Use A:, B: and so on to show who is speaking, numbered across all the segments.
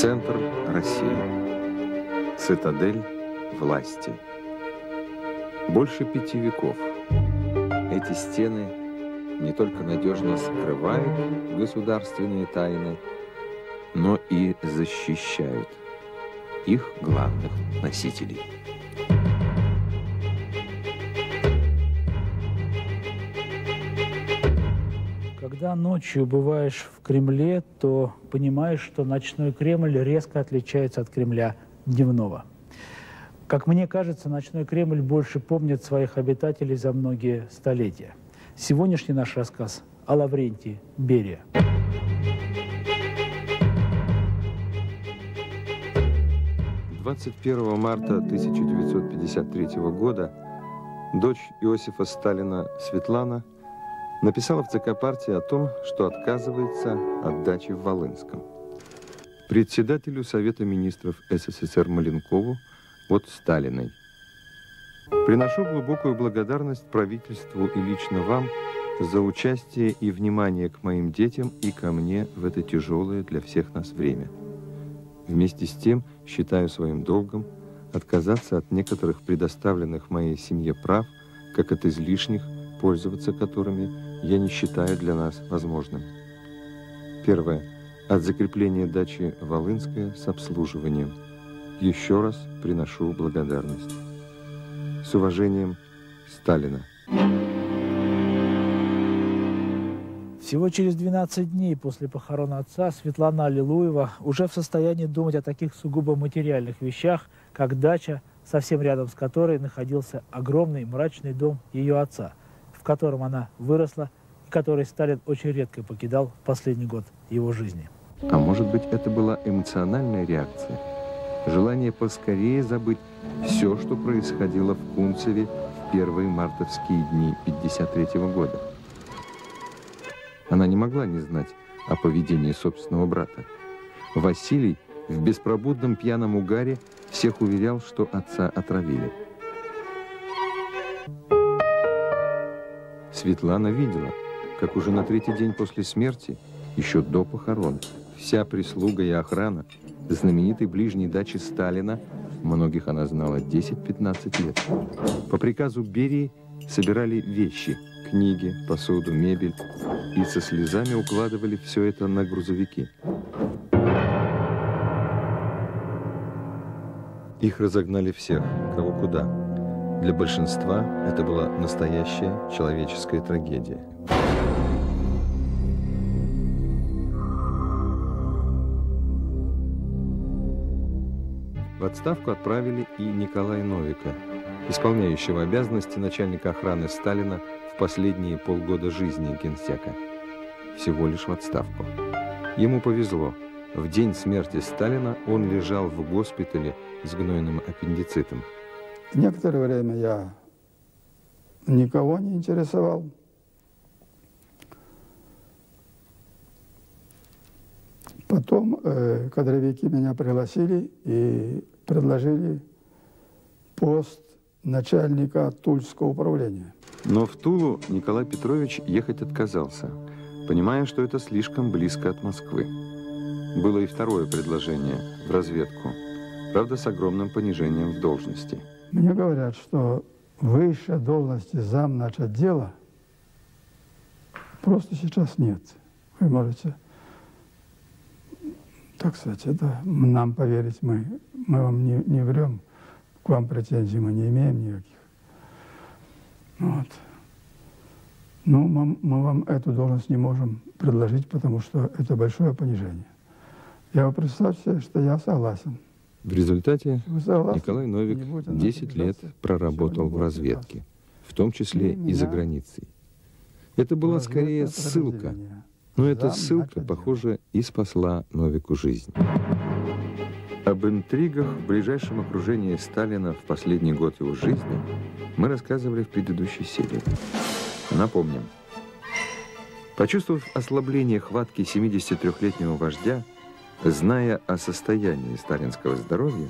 A: Центр России. Цитадель власти. Больше 5 веков. Эти стены не только надежно скрывают государственные тайны, но и защищают их главных носителей.
B: Когда ночью бываешь в Кремле, то понимаешь, что ночной Кремль резко отличается от Кремля дневного. Как мне кажется, ночной Кремль больше помнит своих обитателей за многие столетия. Сегодняшний наш рассказ о Лаврентии Берии.
A: – 21 марта 1953 года дочь Иосифа Сталина Светлана написала в ЦК партии о том, что отказывается от дачи в Волынском. Председателю Совета министров СССР Маленкову от Сталиной. Приношу глубокую благодарность правительству и лично вам за участие и внимание к моим детям и ко мне в это тяжелое для всех нас время. Вместе с тем считаю своим долгом отказаться от некоторых предоставленных моей семье прав, как от излишних, пользоваться которыми я не считаю для нас возможным. Первое. От закрепления дачи Волынская с обслуживанием. Еще раз приношу благодарность. С уважением, Сталина.
B: Всего через 12 дней после похорон отца Светлана Аллилуева уже в состоянии думать о таких сугубо материальных вещах, как дача, совсем рядом с которой находился огромный мрачный дом ее отца, в котором она выросла и который Сталин очень редко покидал в последний год его жизни.
A: А может быть, это была эмоциональная реакция? Желание поскорее забыть все, что происходило в Кунцеве в первые мартовские дни 1953 года. Она не могла не знать о поведении собственного брата. Василий в беспробудном пьяном угаре всех уверял, что отца отравили. Светлана видела, как уже на 3-й день после смерти, еще до похорон, вся прислуга и охрана знаменитой ближней дачи Сталина, многих она знала 10-15 лет, по приказу Берии собирали вещи, книги, посуду, мебель и со слезами укладывали все это на грузовики. Их разогнали всех, кого куда. Для большинства это была настоящая человеческая трагедия. В отставку отправили и Николая Новика, исполняющего обязанности начальника охраны Сталина в последние полгода жизни генсека. Всего лишь в отставку. Ему повезло. В день смерти Сталина он лежал в госпитале с гнойным аппендицитом.
C: Некоторое время я никого не интересовал. Потом кадровики меня пригласили и предложили пост начальника Тульского управления.
A: Но в Тулу Николай Петрович ехать отказался, понимая, что это слишком близко от Москвы. Было и второе предложение в разведку, правда, с огромным понижением в должности.
C: Мне говорят, что высшей должности замначотдела просто сейчас нет. Вы можете, так сказать, это нам поверить, мы вам не врем, к вам претензий мы не имеем никаких. Вот. Но мы вам эту должность не можем предложить, потому что это большое понижение. Я вы представьте, что я согласен.
A: В результате Николай Новик 10 лет проработал в разведке, в том числе и за границей. Это была скорее ссылка, но эта ссылка, похоже, и спасла Новику жизнь. Об интригах в ближайшем окружении Сталина в последний год его жизни мы рассказывали в предыдущей серии. Напомним. Почувствовав ослабление хватки 73-летнего вождя, зная о состоянии сталинского здоровья,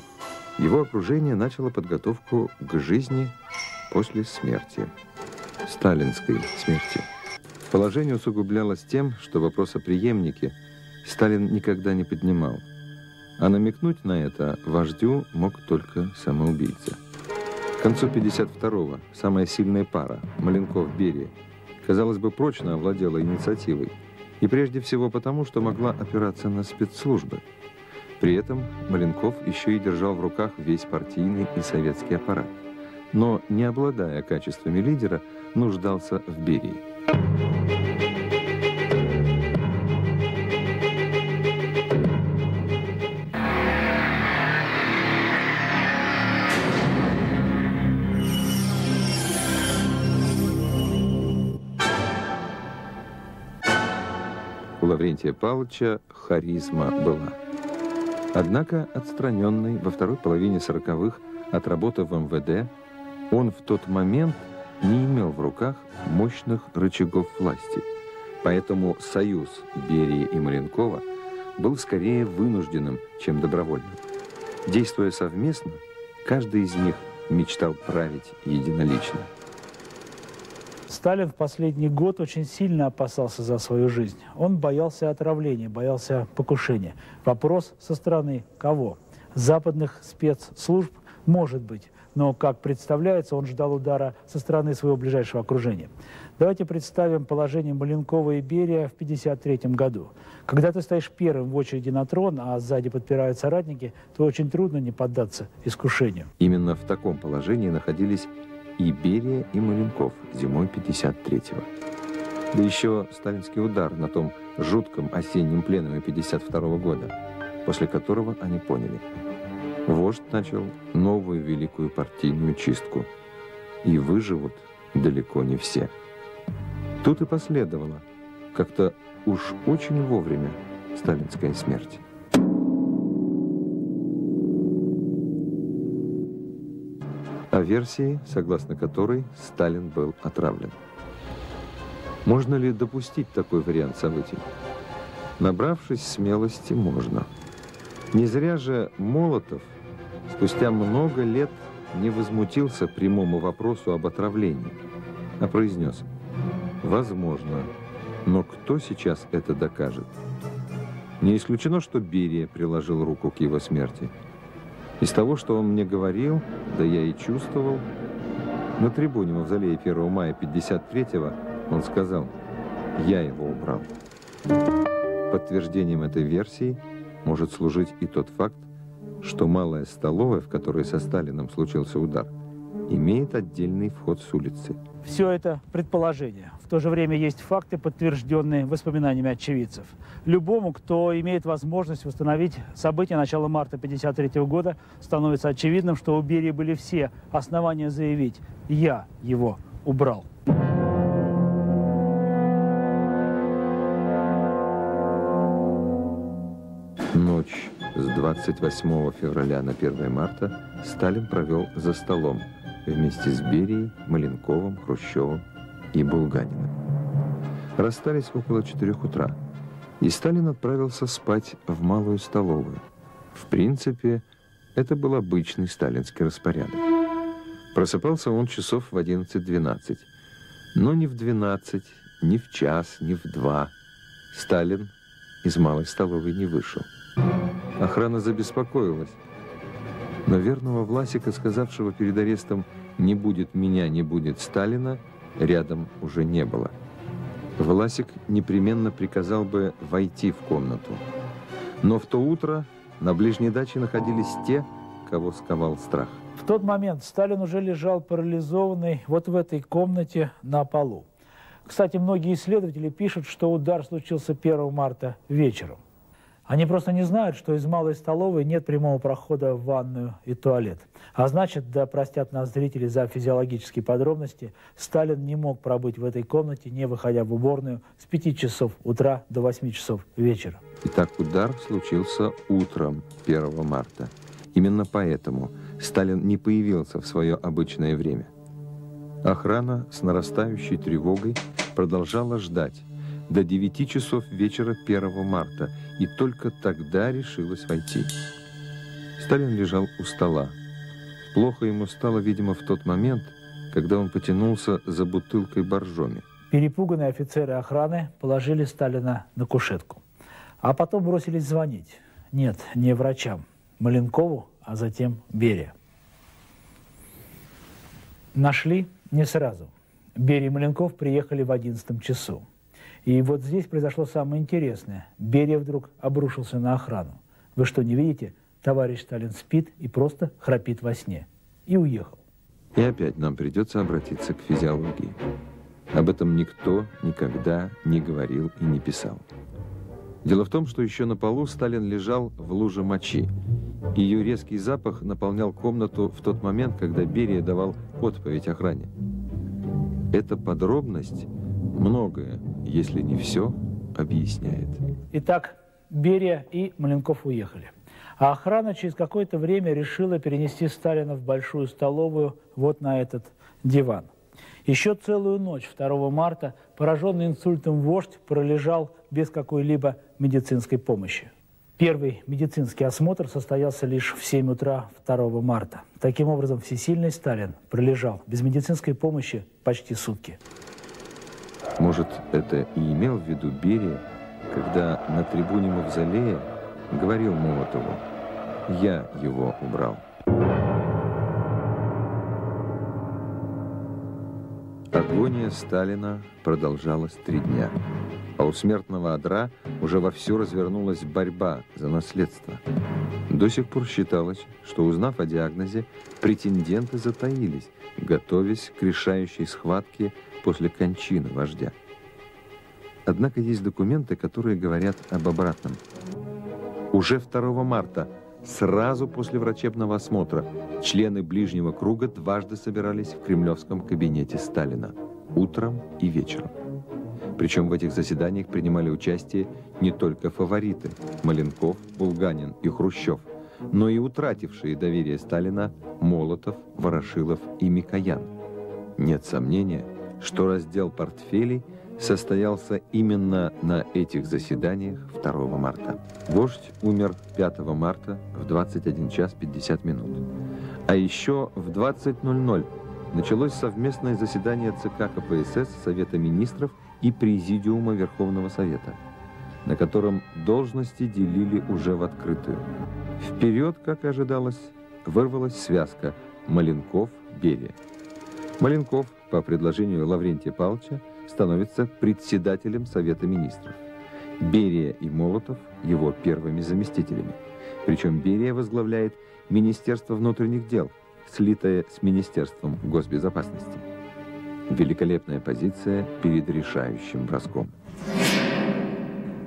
A: его окружение начало подготовку к жизни после смерти, сталинской смерти. Положение усугублялось тем, что вопрос о преемнике Сталин никогда не поднимал. А намекнуть на это вождю мог только самоубийца. К концу 52-го самая сильная пара, Маленков-Берия, казалось бы, прочно овладела инициативой. И прежде всего потому, что могла опираться на спецслужбы. При этом Маленков еще и держал в руках весь партийный и советский аппарат. Но, не обладая качествами лидера, нуждался в Берии. У Лаврентия Павловича харизма была. Однако, отстраненный во второй половине 40-х от работы в МВД, он в тот момент не имел в руках мощных рычагов власти. Поэтому союз Берии и Маленкова был скорее вынужденным, чем добровольным. Действуя совместно, каждый из них мечтал править единолично.
B: Сталин в последний год очень сильно опасался за свою жизнь. Он боялся отравления, боялся покушения. Вопрос со стороны кого? Западных спецслужб, может быть. Но, как представляется, он ждал удара со стороны своего ближайшего окружения. Давайте представим положение Маленкова и Берия в 1953 году. Когда ты стоишь первым в очереди на трон, а сзади подпирают соратники, то очень трудно не поддаться искушению.
A: Именно в таком положении находились и Берия, и Маленков зимой 1953-го. Да еще сталинский удар на том жутком осеннем пленуме 1952 года, после которого они поняли: вождь начал новую великую партийную чистку, и выживут далеко не все. Тут и последовала, как-то уж очень вовремя, сталинская смерть. О версии, согласно которой Сталин был отравлен. Можно ли допустить такой вариант событий? Набравшись смелости, можно. Не зря же Молотов спустя много лет не возмутился прямому вопросу об отравлении, а произнес: возможно, но кто сейчас это докажет? Не исключено, что Берия приложил руку к его смерти. Из того, что он мне говорил, да я и чувствовал, на трибуне Мавзолея 1 мая 1953-го он сказал: я его убрал. Подтверждением этой версии может служить и тот факт, что малая столовая, в которой со Сталиным случился удар, имеет отдельный вход с улицы.
B: Все это предположение. В то же время есть факты, подтвержденные воспоминаниями очевидцев. Любому, кто имеет возможность восстановить события начала марта 1953 года, становится очевидным, что у Берии были все основания заявить: я его убрал.
A: Ночь с 28 февраля на 1 марта Сталин провел за столом вместе с Берией, Маленковым, Хрущевым и Булганиным. Расстались около 4 утра, и Сталин отправился спать в малую столовую. В принципе, это был обычный сталинский распорядок. Просыпался он часов в 11-12, но ни в 12, ни в час, ни в 2 Сталин из малой столовой не вышел. Охрана забеспокоилась. Но верного Власика, сказавшего перед арестом: «Не будет меня, не будет Сталина», рядом уже не было. Власик непременно приказал бы войти в комнату. Но в то утро на ближней даче находились те, кого сковал страх.
B: В тот момент Сталин уже лежал парализованный вот в этой комнате на полу. Кстати, многие исследователи пишут, что удар случился 1 марта вечером. Они просто не знают, что из малой столовой нет прямого прохода в ванную и туалет. А значит, да простят нас зрители за физиологические подробности, Сталин не мог пробыть в этой комнате, не выходя в уборную, с 5 часов утра до 8 часов вечера.
A: Итак, удар случился утром 1 марта. Именно поэтому Сталин не появился в свое обычное время. Охрана с нарастающей тревогой продолжала ждать до 9 часов вечера 1 марта, и только тогда решилась войти. Сталин лежал у стола. Плохо ему стало, видимо, в тот момент, когда он потянулся за бутылкой боржоми.
B: Перепуганные офицеры охраны положили Сталина на кушетку, а потом бросились звонить. Нет, не врачам. Маленкову, а затем Берия. Нашли не сразу. Берия и Маленков приехали в 11 часу. И вот здесь произошло самое интересное. Берия вдруг обрушился на охрану. Вы что, не видите? Товарищ Сталин спит и просто храпит во сне. И уехал.
A: И опять нам придется обратиться к физиологии. Об этом никто никогда не говорил и не писал. Дело в том, что еще на полу Сталин лежал в луже мочи. Ее резкий запах наполнял комнату в тот момент, когда Берия давал отповедь охране. Эта подробность многое, если не все, объясняет.
B: Итак, Берия и Маленков уехали. А охрана через какое-то время решила перенести Сталина в большую столовую вот на этот диван. Еще целую ночь 2 марта пораженный инсультом вождь пролежал без какой-либо медицинской помощи. Первый медицинский осмотр состоялся лишь в 7 утра 2 марта. Таким образом, всесильный Сталин пролежал без медицинской помощи почти сутки.
A: Может, это и имел в виду Берия, когда на трибуне Мавзолея говорил Молотову: «Я его убрал». Агония Сталина продолжалась 3 дня, а у смертного одра уже вовсю развернулась борьба за наследство. До сих пор считалось, что, узнав о диагнозе, претенденты затаились, готовясь к решающей схватке после кончины вождя. Однако есть документы, которые говорят об обратном. Уже 2 марта, сразу после врачебного осмотра, члены ближнего круга дважды собирались в кремлевском кабинете Сталина, утром и вечером. Причем в этих заседаниях принимали участие не только фавориты – Маленков, Булганин и Хрущев, но и утратившие доверие Сталина Молотов, Ворошилов и Микоян. Нет сомнения, что раздел портфелей состоялся именно на этих заседаниях 2 марта. Вождь умер 5 марта в 21 час 50 минут. А еще в 20:00 началось совместное заседание ЦК КПСС, Совета министров и Президиума Верховного Совета, на котором должности делили уже в открытую. Вперед, как и ожидалось, вырвалась связка Маленков-Берия. Маленков, по предложению Лаврентия Павловича, становится председателем Совета министров. Берия и Молотов – его первыми заместителями. Причем Берия возглавляет Министерство внутренних дел, слитое с Министерством госбезопасности. Великолепная позиция перед решающим броском.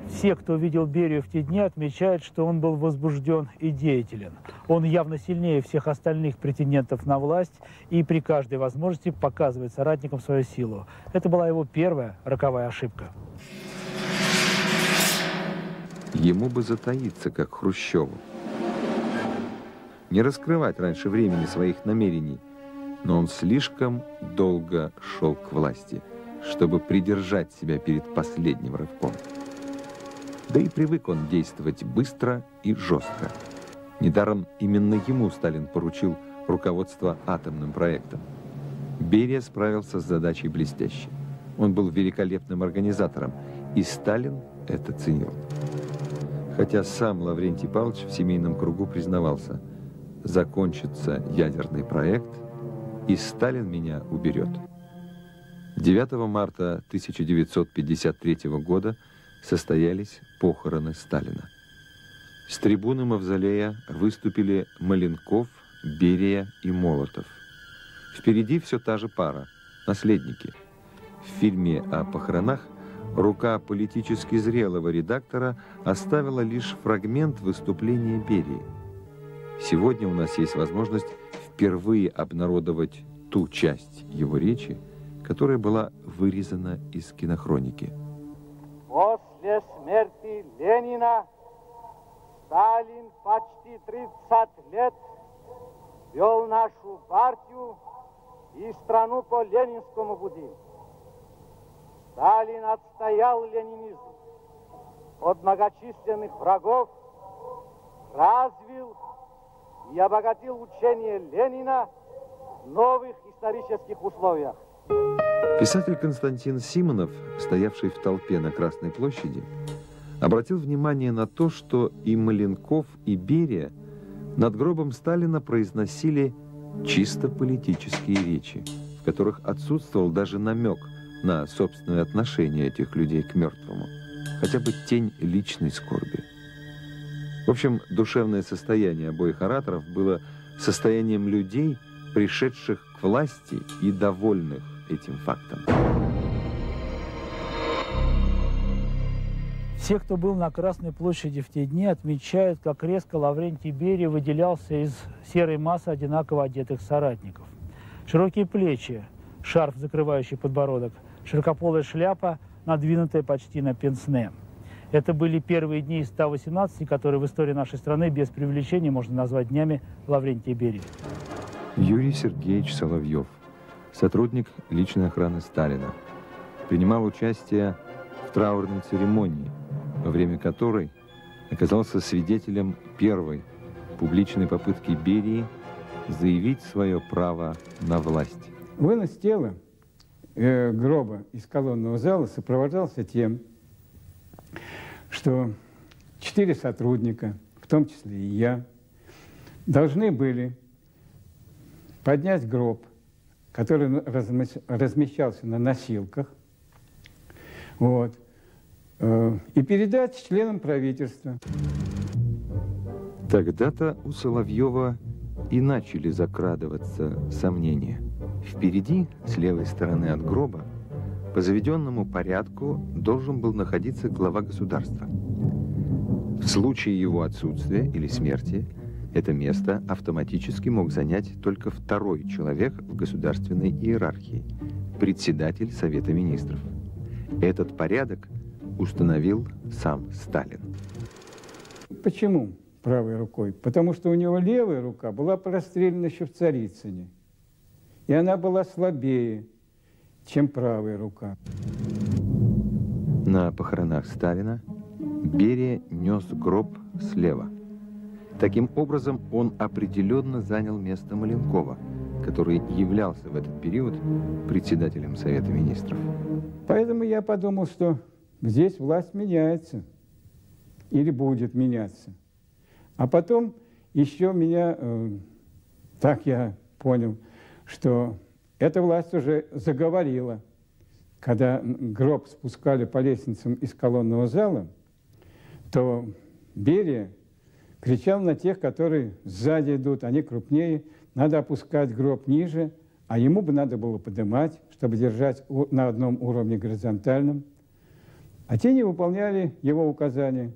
B: Все, кто видел Берию в те дни, отмечают, что он был возбужден и деятелен. Он явно сильнее всех остальных претендентов на власть и при каждой возможности показывает соратникам свою силу. Это была его первая роковая ошибка.
A: Ему бы затаиться, как Хрущеву. Не раскрывать раньше времени своих намерений, но он слишком долго шел к власти, чтобы придержать себя перед последним рывком. Да и привык он действовать быстро и жестко. Недаром именно ему Сталин поручил руководство атомным проектом. Берия справился с задачей блестяще. Он был великолепным организатором, и Сталин это ценил. Хотя сам Лаврентий Павлович в семейном кругу признавался: закончится ядерный проект, и Сталин меня уберет. 9 марта 1953 года состоялись похороны Сталина. С трибуны Мавзолея выступили Маленков, Берия и Молотов. Впереди все та же пара – наследники. В фильме о похоронах рука политически зрелого редактора оставила лишь фрагмент выступления Берии. Сегодня у нас есть возможность впервые обнародовать ту часть его речи, которая была вырезана из кинохроники.
D: После смерти Ленина Сталин почти 30 лет вел нашу партию и страну по ленинскому пути. Сталин отстоял ленинизм от многочисленных врагов, развил и обогатил учение Ленина в новых исторических условиях.
A: Писатель Константин Симонов, стоявший в толпе на Красной площади, обратил внимание на то, что и Маленков, и Берия над гробом Сталина произносили чисто политические речи, в которых отсутствовал даже намек на собственное отношение этих людей к мертвому, хотя бы тень личной скорби. В общем, душевное состояние обоих ораторов было состоянием людей, пришедших к власти и довольных этим фактом.
B: Все, кто был на Красной площади в те дни, отмечают, как резко Лаврентий Берия выделялся из серой массы одинаково одетых соратников. Широкие плечи, шарф, закрывающий подбородок, широкополая шляпа, надвинутая почти на пенсне. Это были первые дни из 118, которые в истории нашей страны без преувеличения можно назвать днями Лаврентия Берии.
A: Юрий Сергеевич Соловьев, сотрудник личной охраны Сталина, принимал участие в траурной церемонии, во время которой оказался свидетелем первой публичной попытки Берии заявить свое право на власть.
C: Вынос тела гроба из колонного зала сопровождался тем, что 4 сотрудника, в том числе и я, должны были поднять гроб, который размещался на носилках, вот, и передать членам правительства.
A: Тогда-то у Соловьева и начали закрадываться сомнения. Впереди, с левой стороны от гроба, по заведенному порядку должен был находиться глава государства. В случае его отсутствия или смерти это место автоматически мог занять только второй человек в государственной иерархии – председатель Совета Министров. Этот порядок установил сам Сталин.
C: Почему правой рукой? Потому что у него левая рука была прострелена еще в Царицыне. И она была слабее, чем правая рука.
A: На похоронах Сталина Берия нес гроб слева. Таким образом, он определенно занял место Маленкова, который являлся в этот период председателем Совета Министров.
C: Поэтому я подумал, что здесь власть меняется или будет меняться. А потом еще меня, так я понял, что эта власть уже заговорила. Когда гроб спускали по лестницам из колонного зала, то Берия кричал на тех, которые сзади идут, они крупнее, надо опускать гроб ниже, а ему бы надо было поднимать, чтобы держать на одном уровне горизонтальном. А те не выполняли его указания.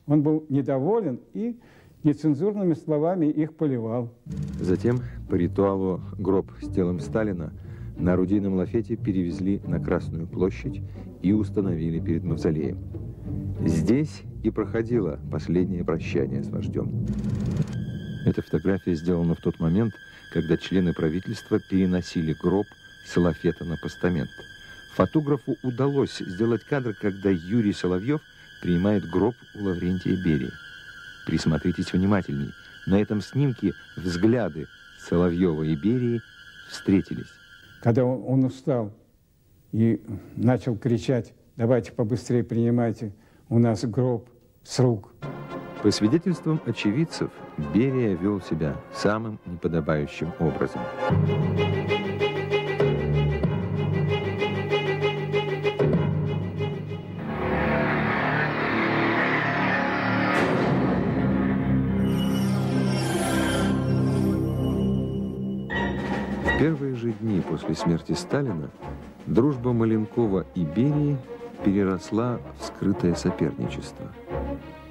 C: Он был недоволен и нецензурными словами их поливал.
A: Затем, по ритуалу, гроб с телом Сталина на орудийном лафете перевезли на Красную площадь и установили перед мавзолеем. Здесь и проходило последнее прощание с вождем. Эта фотография сделана в тот момент, когда члены правительства переносили гроб с лафета на постамент. Фотографу удалось сделать кадр, когда Юрий Соловьев принимает гроб у Лаврентия Берии. Присмотритесь внимательней. На этом снимке взгляды Соловьева и Берии встретились.
C: Когда он устал и начал кричать: давайте побыстрее принимайте у нас гроб с рук.
A: По свидетельствам очевидцев, Берия вел себя самым неподобающим образом. В первые же дни после смерти Сталина дружба Маленкова и Берии переросла в скрытое соперничество.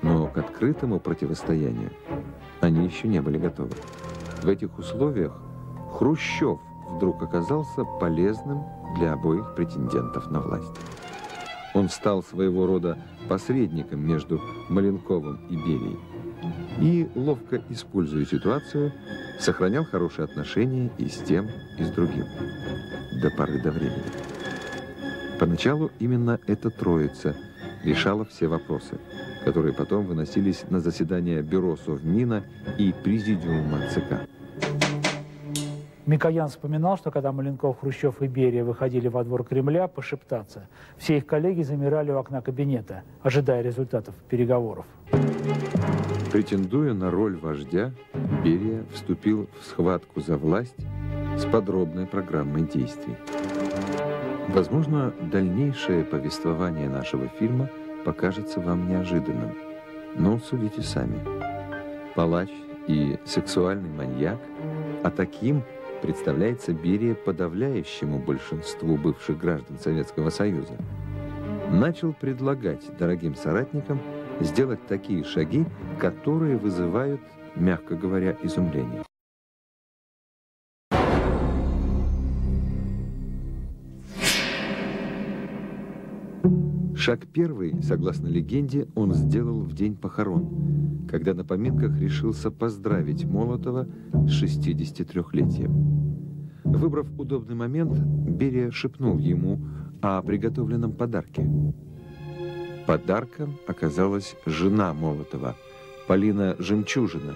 A: Но к открытому противостоянию они еще не были готовы. В этих условиях Хрущев вдруг оказался полезным для обоих претендентов на власть. Он стал своего рода посредником между Маленковым и Берией и, ловко используя ситуацию, сохранял хорошие отношения и с тем, и с другим. До поры до времени. Поначалу именно эта троица решала все вопросы, которые потом выносились на заседания Бюро Совмина и Президиума ЦК.
B: Микоян вспоминал, что когда Маленков, Хрущев и Берия выходили во двор Кремля пошептаться, все их коллеги замирали у окна кабинета, ожидая результатов переговоров.
A: Претендуя на роль вождя, Берия вступил в схватку за власть с подробной программой действий. Возможно, дальнейшее повествование нашего фильма покажется вам неожиданным, но судите сами. Палач и сексуальный маньяк, а таким представляется Берия подавляющему большинству бывших граждан Советского Союза, начал предлагать дорогим соратникам сделать такие шаги, которые вызывают, мягко говоря, изумление. Шаг первый, согласно легенде, он сделал в день похорон, когда на поминках решился поздравить Молотова с 63-летием. Выбрав удобный момент, Берия шепнул ему о приготовленном подарке. Подарком оказалась жена Молотова, Полина Жемчужина,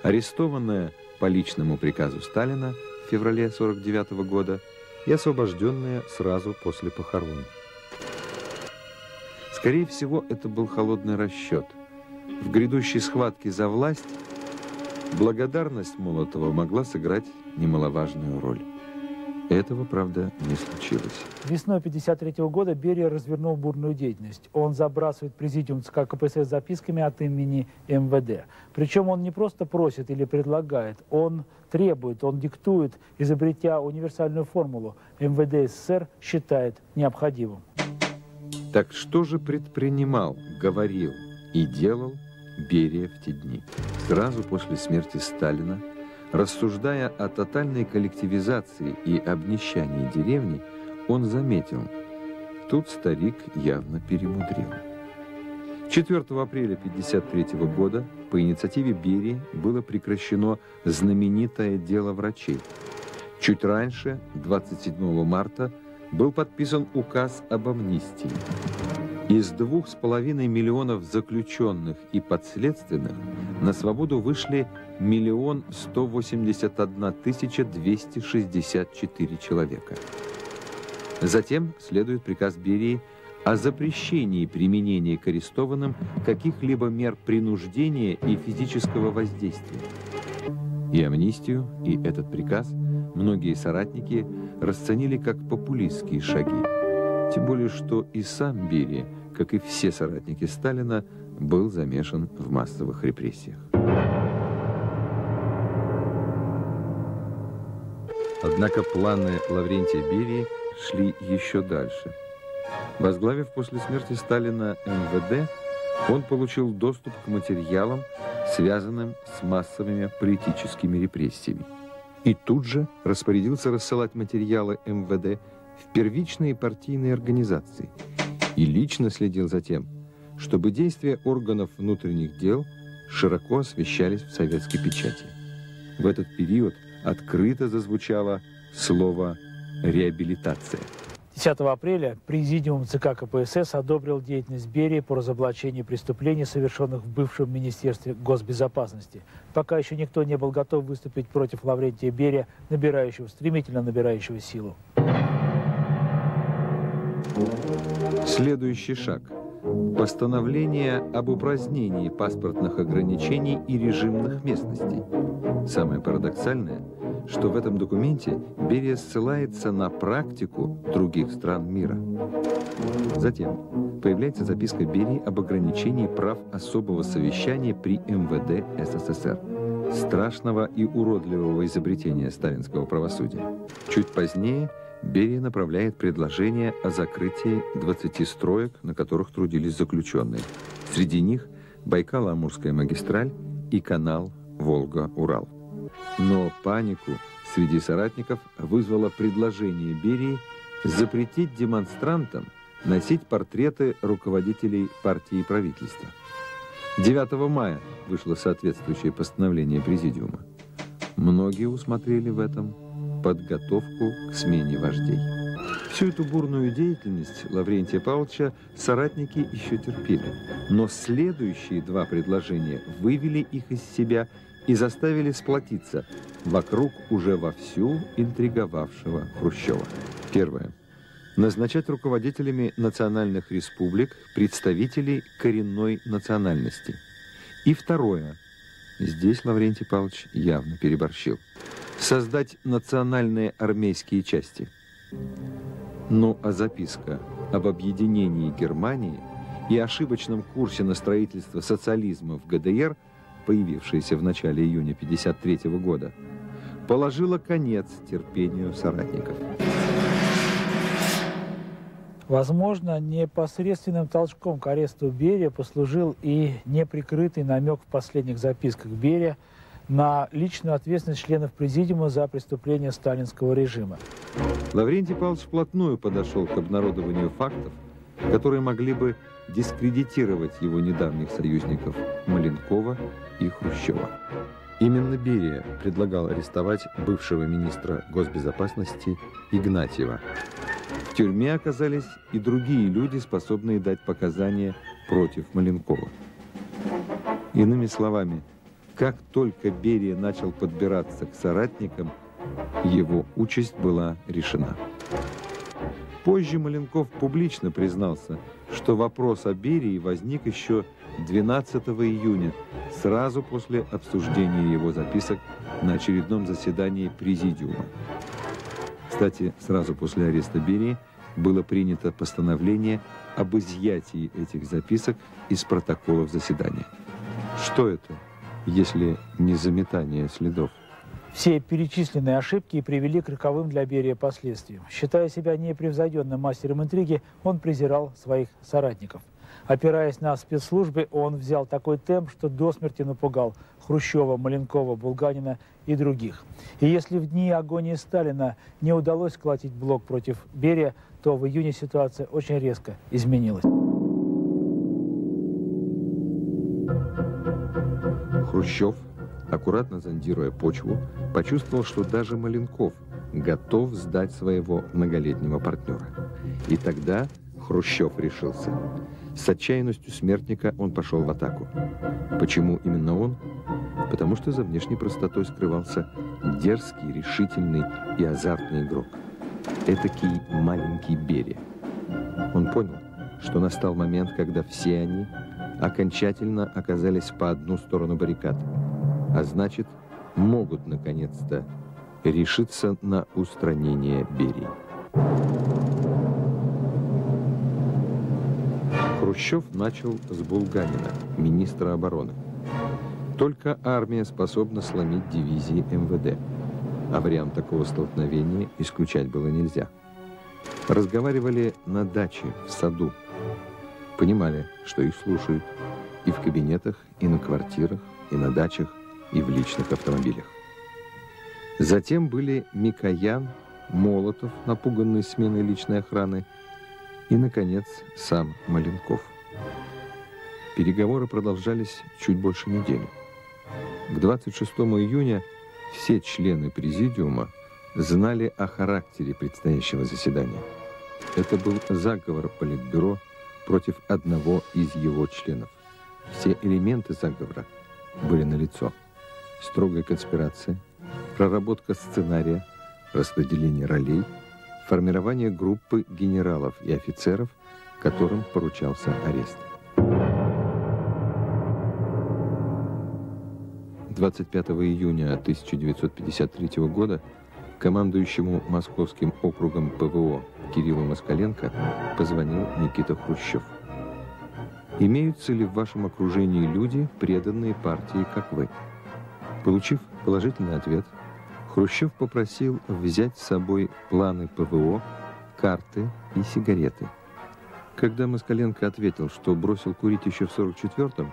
A: арестованная по личному приказу Сталина в феврале 1949 года и освобожденная сразу после похорон. Скорее всего, это был холодный расчет. В грядущей схватке за власть благодарность Молотова могла сыграть немаловажную роль. Этого, правда, не случилось.
B: Весной 1953 года Берия развернул бурную деятельность. Он забрасывает президиум ЦК КПСС записками от имени МВД. Причем он не просто просит или предлагает, он требует, он диктует, изобретя универсальную формулу. МВД СССР считает необходимым.
A: Так что же предпринимал, говорил и делал Берия в те дни? Сразу после смерти Сталина, рассуждая о тотальной коллективизации и обнищании деревни, он заметил, тут старик явно перемудрил. 4 апреля 1953 года по инициативе Берии было прекращено знаменитое дело врачей. Чуть раньше, 27 марта, был подписан указ об амнистии. Из 2,5 миллионов заключенных и подследственных на свободу вышли 1 181 264 человека. Затем следует приказ Берии о запрещении применения к арестованным каких-либо мер принуждения и физического воздействия. И амнистию, и этот приказ многие соратники расценили как популистские шаги. Тем более, что и сам Берия, как и все соратники Сталина, был замешан в массовых репрессиях. Однако планы Лаврентия Берии шли еще дальше. Возглавив после смерти Сталина МВД, он получил доступ к материалам, связанным с массовыми политическими репрессиями. И тут же распорядился рассылать материалы МВД в первичные партийные организации и лично следил за тем, чтобы действия органов внутренних дел широко освещались в советской печати. В этот период открыто зазвучало слово «реабилитация».
B: 10 апреля Президиум ЦК КПСС одобрил деятельность Берии по разоблачению преступлений, совершенных в бывшем Министерстве госбезопасности. Пока еще никто не был готов выступить против Лаврентия Берия, стремительно набирающего силу.
A: Следующий шаг – постановление об упразднении паспортных ограничений и режимных местностей. Самое парадоксальное, что в этом документе Берия ссылается на практику других стран мира. Затем появляется записка Берии об ограничении прав особого совещания при МВД СССР. Страшного и уродливого изобретения сталинского правосудия. Чуть позднее Берия направляет предложение о закрытии 20 строек, на которых трудились заключенные. Среди них Байкало-Амурская магистраль и канал Волга-Урал. Но панику среди соратников вызвало предложение Берии запретить демонстрантам носить портреты руководителей партии и правительства. 9 мая вышло соответствующее постановление Президиума. Многие усмотрели в этом подготовку к смене вождей. Всю эту бурную деятельность Лаврентия Павловича соратники еще терпели. Но следующие два предложения вывели их из себя и заставили сплотиться вокруг уже вовсю интриговавшего Хрущева. Первое. Назначать руководителями национальных республик представителей коренной национальности. И второе. Здесь Лаврентий Павлович явно переборщил. Создать национальные армейские части. Ну а записка об объединении Германии и ошибочном курсе на строительство социализма в ГДР, появившаяся в начале июня 1953 года, положила конец терпению соратников.
B: Возможно, непосредственным толчком к аресту Берия послужил и неприкрытый намек в последних записках Берия на личную ответственность членов президиума за преступления сталинского режима.
A: Лаврентий Павлович вплотную подошел к обнародованию фактов, которые могли бы дискредитировать его недавних союзников Маленкова и Хрущева. Именно Берия предлагал арестовать бывшего министра госбезопасности Игнатьева. В тюрьме оказались и другие люди, способные дать показания против Маленкова. Иными словами, как только Берия начал подбираться к соратникам, его участь была решена. Позже Маленков публично признался, что вопрос о Берии возник еще 12 июня, сразу после обсуждения его записок на очередном заседании Президиума. Кстати, сразу после ареста Берии было принято постановление об изъятии этих записок из протоколов заседания. Что это, если не заметание следов?
B: Все перечисленные ошибки привели к роковым для Берия последствиям. Считая себя непревзойденным мастером интриги, он презирал своих соратников. Опираясь на спецслужбы, он взял такой темп, что до смерти напугал Хрущева, Маленкова, Булганина и других. И если в дни агонии Сталина не удалось сколотить блок против Берия, то в июне ситуация очень резко изменилась.
A: Хрущев, аккуратно зондируя почву, почувствовал, что даже Маленков готов сдать своего многолетнего партнера. И тогда Хрущев решился. С отчаянностью смертника он пошел в атаку. Почему именно он? Потому что за внешней простотой скрывался дерзкий, решительный и азартный игрок. Этакий маленький Берия. Он понял, что настал момент, когда все они окончательно оказались по одну сторону баррикад, а значит, могут наконец-то решиться на устранение Берии. Хрущев начал с Булганина, министра обороны. Только армия способна сломить дивизии МВД, а вариант такого столкновения исключать было нельзя. Разговаривали на даче, в саду. Понимали, что их слушают и в кабинетах, и на квартирах, и на дачах, и в личных автомобилях. Затем были Микоян, Молотов, напуганный сменой личной охраны, и, наконец, сам Маленков. Переговоры продолжались чуть больше недели. К 26 июня все члены президиума знали о характере предстоящего заседания. Это был заговор Политбюро против одного из его членов. Все элементы заговора были налицо. Строгая конспирация, проработка сценария, распределение ролей, формирование группы генералов и офицеров, которым поручался арест. 25 июня 1953 года командующему Московским округом ПВО Кириллу Москаленко позвонил Никита Хрущев. «Имеются ли в вашем окружении люди, преданные партии, как вы?» Получив положительный ответ, Хрущев попросил взять с собой планы ПВО, карты и сигареты. Когда Москаленко ответил, что бросил курить еще в 1944-м,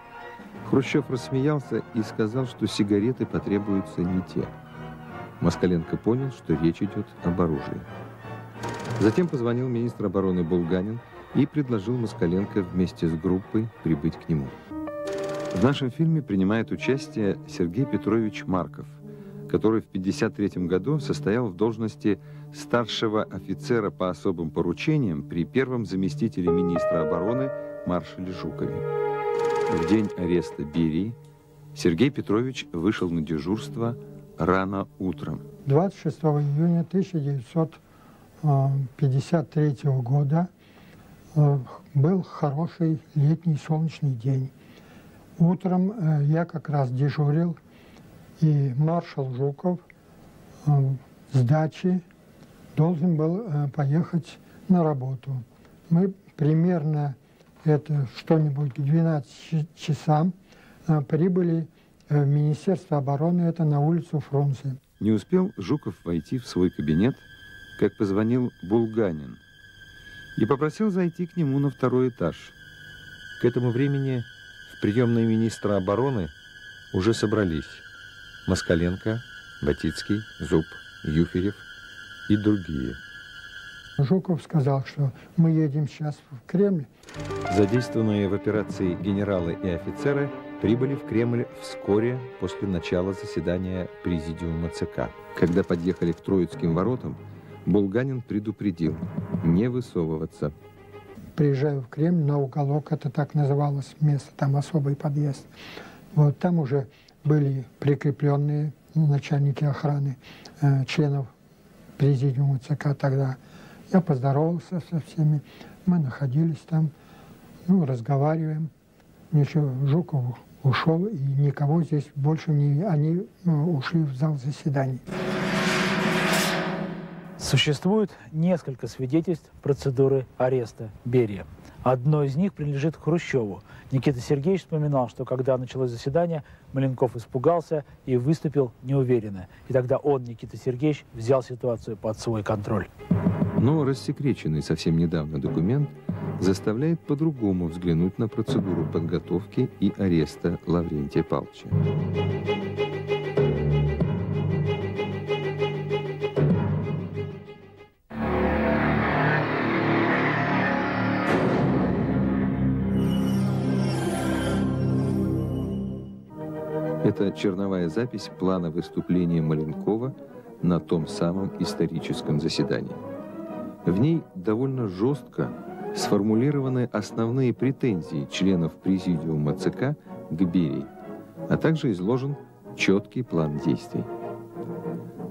A: Хрущев рассмеялся и сказал, что сигареты потребуются не те. Москаленко понял, что речь идет об оружии. Затем позвонил министр обороны Булганин и предложил Москаленко вместе с группой прибыть к нему. В нашем фильме принимает участие Сергей Петрович Марков, который в 1953 году состоял в должности старшего офицера по особым поручениям при первом заместителе министра обороны маршале Жукове. В день ареста Берии Сергей Петрович вышел на дежурство рано утром.
E: 26 июня 1953 года был хороший летний солнечный день. Утром я как раз дежурил, и маршал Жуков с дачи должен был поехать на работу. Мы примерно что-нибудь к 12 часам прибыли в Министерство обороны, это на улицу Фрунзе.
A: Не успел Жуков войти в свой кабинет, как позвонил Булганин и попросил зайти к нему на второй этаж. К этому времени в приемной министра обороны уже собрались Москаленко, Батицкий, Зуб, Юферев и другие.
E: Жуков сказал, что мы едем сейчас в Кремль.
A: Задействованные в операции генералы и офицеры прибыли в Кремль вскоре после начала заседания Президиума ЦК. Когда подъехали к Троицким воротам, Булганин предупредил не высовываться.
E: Приезжаю в Кремль, на уголок, это так называлось место, там особый подъезд. Вот там уже были прикрепленные начальники охраны членов Президиума ЦК тогда. Я поздоровался со всеми, мы находились там, разговариваем. Ничего, Жуков ушел, и никого здесь больше не... Они ушли в зал заседаний.
B: Существует несколько свидетельств процедуры ареста Берии. Одно из них принадлежит Хрущеву. Никита Сергеевич вспоминал, что когда началось заседание, Маленков испугался и выступил неуверенно. И тогда он, Никита Сергеевич, взял ситуацию под свой контроль.
A: Но рассекреченный совсем недавно документ заставляет по-другому взглянуть на процедуру подготовки и ареста Лаврентия Павловича. Это черновая запись плана выступления Маленкова на том самом историческом заседании. В ней довольно жестко сформулированы основные претензии членов Президиума ЦК к Берии, а также изложен четкий план действий.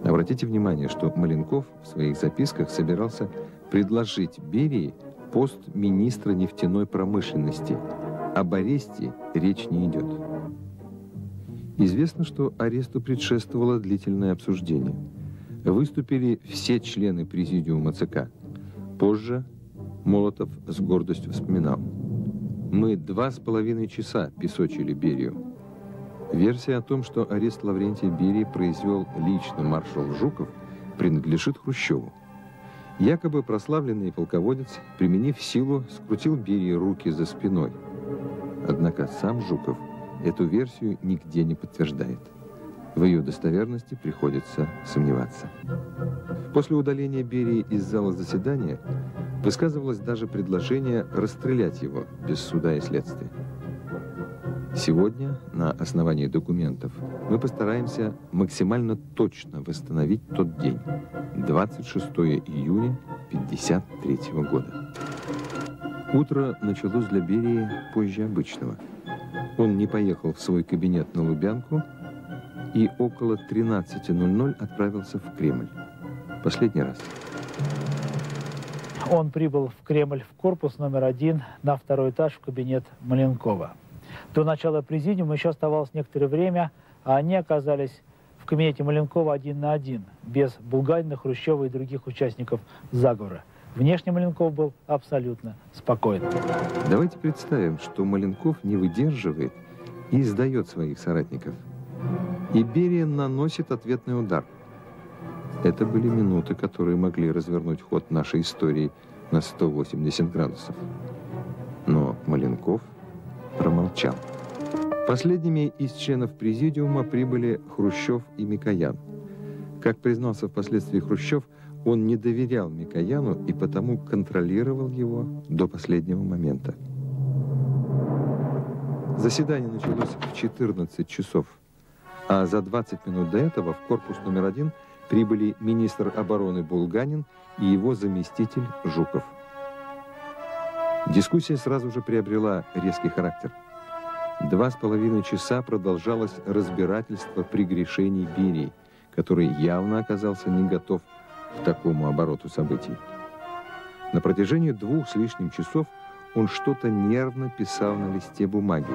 A: Обратите внимание, что Маленков в своих записках собирался предложить Берии пост министра нефтяной промышленности. Об аресте речь не идет. Известно, что аресту предшествовало длительное обсуждение. Выступили все члены Президиума ЦК. Позже Молотов с гордостью вспоминал: «Мы 2,5 часа песочили Берию». Версия о том, что арест Лаврентия Берии произвел лично маршал Жуков, принадлежит Хрущеву. Якобы прославленный полководец, применив силу, скрутил Берии руки за спиной. Однако сам Жуков эту версию нигде не подтверждает. В ее достоверности приходится сомневаться. После удаления Берии из зала заседания высказывалось даже предложение расстрелять его без суда и следствия. Сегодня, на основании документов, мы постараемся максимально точно восстановить тот день, 26 июня 1953 года. Утро началось для Берии позже обычного. Он не поехал в свой кабинет на Лубянку и около 13:00 отправился в Кремль. Последний раз.
B: Он прибыл в Кремль в корпус номер 1 на второй этаж в кабинет Маленкова. До начала президиума еще оставалось некоторое время, а они оказались в кабинете Маленкова 1 на 1, без Булганина, Хрущева и других участников заговора. Внешне Маленков был абсолютно спокоен.
A: Давайте представим, что Маленков не выдерживает и сдает своих соратников. И Берия наносит ответный удар. Это были минуты, которые могли развернуть ход нашей истории на 180 градусов. Но Маленков промолчал. Последними из членов президиума прибыли Хрущев и Микоян. Как признался впоследствии Хрущев, он не доверял Микояну и потому контролировал его до последнего момента. Заседание началось в 14 часов, а за 20 минут до этого в корпус номер 1 прибыли министр обороны Булганин и его заместитель Жуков. Дискуссия сразу же приобрела резкий характер. 2,5 часа продолжалось разбирательство прегрешений Берии, который явно оказался не готов к такому обороту событий. На протяжении 2 с лишним часов он что-то нервно писал на листе бумаги.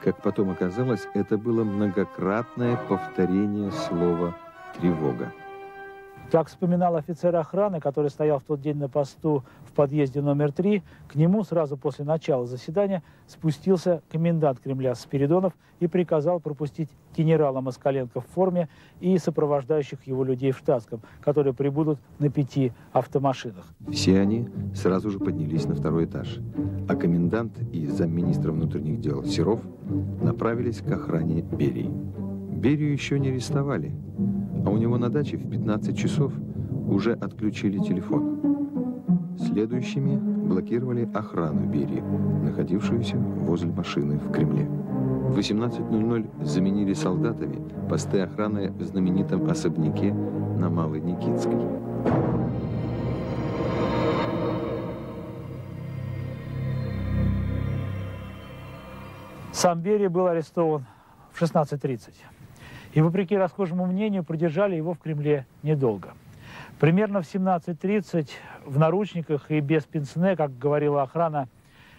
A: Как потом оказалось, это было многократное повторение слова «тревога».
B: Так вспоминал офицер охраны, который стоял в тот день на посту в подъезде номер 3. К нему сразу после начала заседания спустился комендант Кремля Спиридонов и приказал пропустить генерала Москаленко в форме и сопровождающих его людей в штатском, которые прибудут на 5 автомашинах.
A: Все они сразу же поднялись на 2-й этаж, а комендант и замминистра внутренних дел Серов направились к охране Берии. Берию еще не арестовали, а у него на даче в 15 часов уже отключили телефон. Следующими блокировали охрану Берии, находившуюся возле машины в Кремле. В 18:00 заменили солдатами посты охраны в знаменитом особняке на Малой Никитской.
B: Сам Берия был арестован в 16:30. И, вопреки расхожему мнению, продержали его в Кремле недолго. Примерно в 17:30 в наручниках и без пенсне, как говорила охрана,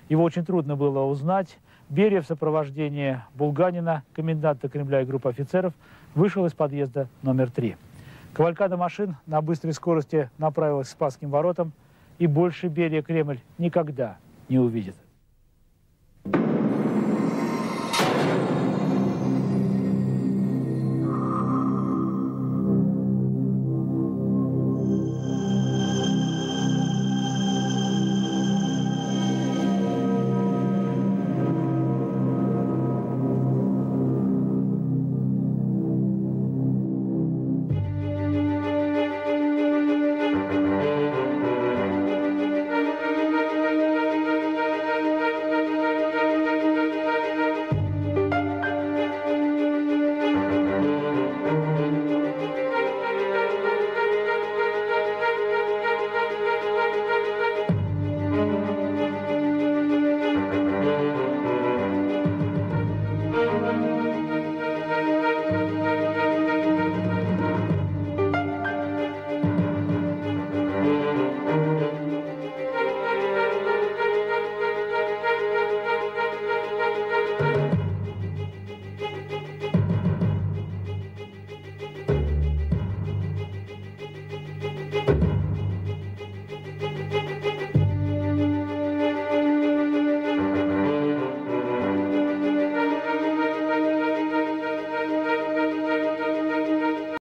B: его очень трудно было узнать. Берия в сопровождении Булганина, коменданта Кремля и группы офицеров, вышел из подъезда номер 3. Кавалькада машин на быстрой скорости направилась к Спасским воротам, и больше Берия Кремль никогда не увидит.